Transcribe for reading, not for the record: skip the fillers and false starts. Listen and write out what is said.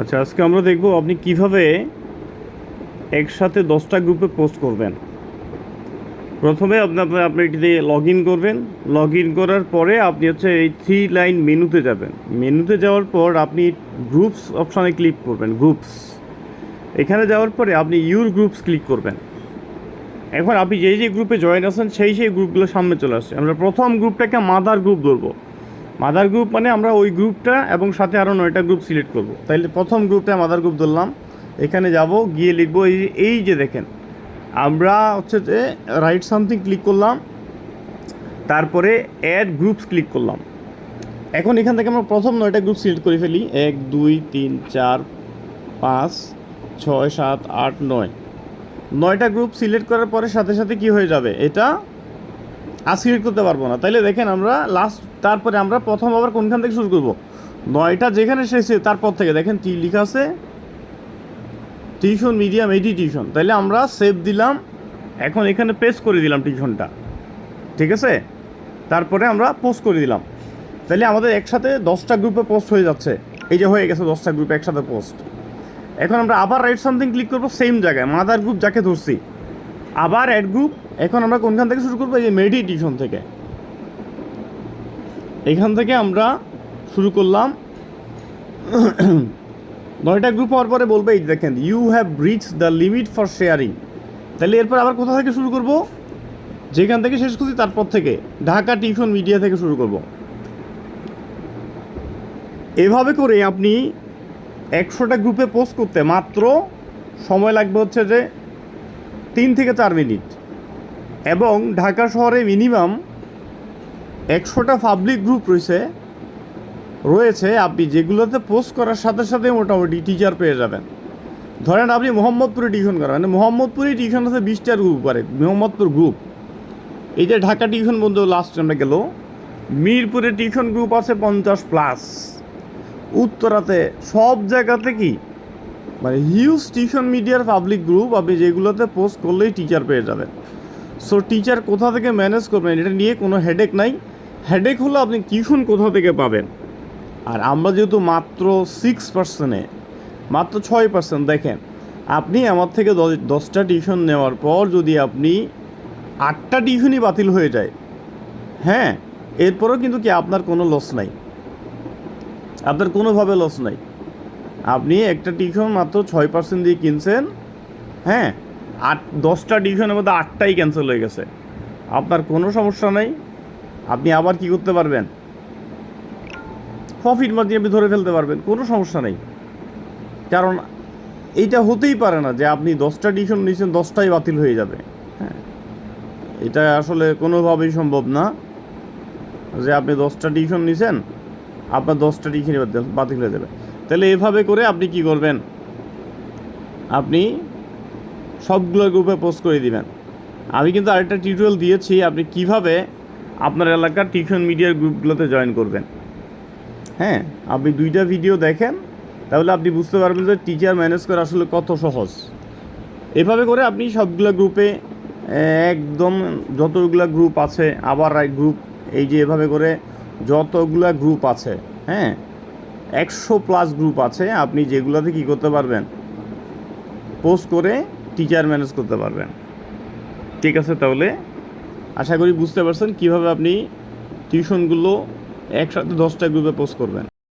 আচ্ছা, আজকে আমরা দেখব আপনি কিভাবে একসাথে 10টা গ্রুপে পোস্ট করবেন। প্রথমে আপনি এটিতে লগ ইন করবেন। লগ ইন করার পরে আপনি হচ্ছে এই 3 লাইন মেনুতে যাবেন। মেনুতে যাওয়ার পর আপনি গ্রুপস অপশানে ক্লিক করবেন। গ্রুপস এখানে যাওয়ার পরে আপনি ইউর গ্রুপস ক্লিক করবেন। এখন আপনি যে গ্রুপে জয়েন আছেন সেই গ্রুপগুলো সামনে চলে আসছে। আমরা প্রথম গ্রুপটাকে মাদার গ্রুপ ধরবো। মাদার গ্রুপ মানে আমরা ওই গ্রুপটা এবং সাথে আরও 9টা গ্রুপ সিলেক্ট করব। তাইলে প্রথম গ্রুপটা মাদার গ্রুপ ধরলাম। এখানে যাব, গিয়ে লিখবো এই যে দেখেন, আমরা হচ্ছে যে রাইট সামথিং ক্লিক করলাম, তারপরে অ্যাড গ্রুপস ক্লিক করলাম। এখন এখান থেকে আমরা প্রথম 9টা গ্রুপ সিলেক্ট করে ফেলি। 1 2 3 4 5 6 7 8 9। 9টা গ্রুপ সিলেক্ট করার পরে সাথে সাথে কি হয়ে যাবে, এটা আর সিলেক্ট করতে পারবো না। তাইলে দেখেন আমরা তারপরে আমরা প্রথম আবার কোনখান থেকে শুরু করব, 9টা যেখানে শেষে তারপর থেকে দেখেন টি লেখা আছে, টিউশন মিডিয়াম এডি টিউশন। তাইলে আমরা সেভ দিলাম, এখন এখানে পেস্ট করে দিলাম টিউশনটা, ঠিক আছে। তারপরে আমরা পোস্ট করে দিলাম। তাইলে আমাদের একসাথে 10টা গ্রুপে পোস্ট হয়ে যাচ্ছে। এই যে হয়ে গেছে 10টা গ্রুপে একসাথে পোস্ট। এখন আমরা আবার রাইট সামথিং ক্লিক করবো, সেম জায়গায় মাদার গ্রুপ যাকে ধরছি, আবার অ্যাড গ্রুপ। এখন আমরা কোনখান থেকে শুরু করবো, এই যে মেডিটেশন থেকে। এখান থেকে আমরা শুরু করলাম। 9টা গ্রুপ হওয়ার পরে বলবে এই দেখেন, you have reach the limit for sharing. তাহলে এরপর আবার কোথা থেকে শুরু করব, যেখান থেকে শেষ করছি তারপর থেকে ঢাকা টিউশন মিডিয়া থেকে শুরু করব। এভাবে করে আপনি 100টা গ্রুপে পোস্ট করতে মাত্র সময় লাগবে হচ্ছে যে 3 থেকে 4 মিনিট। এবং ঢাকা শহরে মিনিমাম 100টা পাবলিক গ্রুপ রয়েছে আপনি যেগুলোতে পোস্ট করার সাথে সাথে মোটামুটি টিচার পেয়ে যাবেন। ধরেন আপনি মোহাম্মদপুরে টিউশন করেন, মানে মোহাম্মদপুরে টিউশন আছে 20টার গ্রুপ করে, মোহাম্মদপুর গ্রুপ। এই যে ঢাকা টিউশন বন্ধু লাস্ট আমরা গেল, মিরপুরে টিউশন গ্রুপ আছে 50+, উত্তরাতে, সব জায়গাতে কি মানে হিউজ টিউশন মিডিয়ার পাবলিক গ্রুপ আপনি যেগুলোতে পোস্ট করলেই টিচার পেয়ে যাবেন। সো টিচার কোথা থেকে ম্যানেজ করবেন এটা নিয়ে কোনো হেডেক নাই। হেডেক হলো আপনি টিউশন কোথা থেকে পাবেন। আর আমরা যেহেতু মাত্র 6%, মাত্র 6%, দেখেন আপনি আমার থেকে 10টা টিউশন নেওয়ার পর যদি আপনি 8টা টিউশনই বাতিল হয়ে যায়, হ্যাঁ, এরপরও কিন্তু কি আপনার কোনো লস নাই, আপনার কোনোভাবে লস নাই। আপনি একটা টিউশন মাত্র 6% দিয়ে কিনছেন, হ্যাঁ, 10টা টিউশনের মধ্যে 8টাই ক্যান্সেল হয়ে গেছে, আপনার কোনো সমস্যা নাই। আপনি আবার কি করতে পারবেন, প্রফিট মার্জিন আপনি ধরে ফেলতে পারবেন, কোনো সমস্যা নেই। কারণ এইটা হতেই পারে না যে আপনি 10টা টিউশন নিয়েছেন 10টাই বাতিল হয়ে যাবে। হ্যাঁ, এটা আসলে কোনোভাবেই সম্ভব না যে আপনি 10টা টিউশন নিয়েছেন আপনার 10টা টিউশনই বাতিল হয়ে যাবে। তাহলে এভাবে করে আপনি কি করবেন, আপনি সবগুলো গ্রুপে পোস্ট করে দিবেন। আমি কিন্তু আরেকটা টিউটোরিয়াল দিয়েছি আপনি কিভাবে আপনার এলাকার টিউশন মিডিয়ার গ্রুপগুলোতে জয়েন করবেন। হ্যাঁ, আপনি 2টা ভিডিও দেখেন, তাহলে আপনি বুঝতে পারবেন যে টিচার ম্যানেজ করা আসলে কত সহজ। এভাবে করে আপনি সবগুলো গ্রুপে একদম যতগুলো গ্রুপ আছে, আবার রাইট গ্রুপ, এই যে এভাবে করে যতগুলো গ্রুপ আছে, হ্যাঁ, 100+ গ্রুপ আছে, আপনি যেগুলোতে কী করতে পারবেন, পোস্ট করে টিচার ম্যানেজ করতে পারবেন। ঠিক আছে, তাহলে আশা করি বুঝতে পারছেন কীভাবে আপনি টিউশনগুলো একসাথে 10টা গ্রুপে পোস্ট করবেন।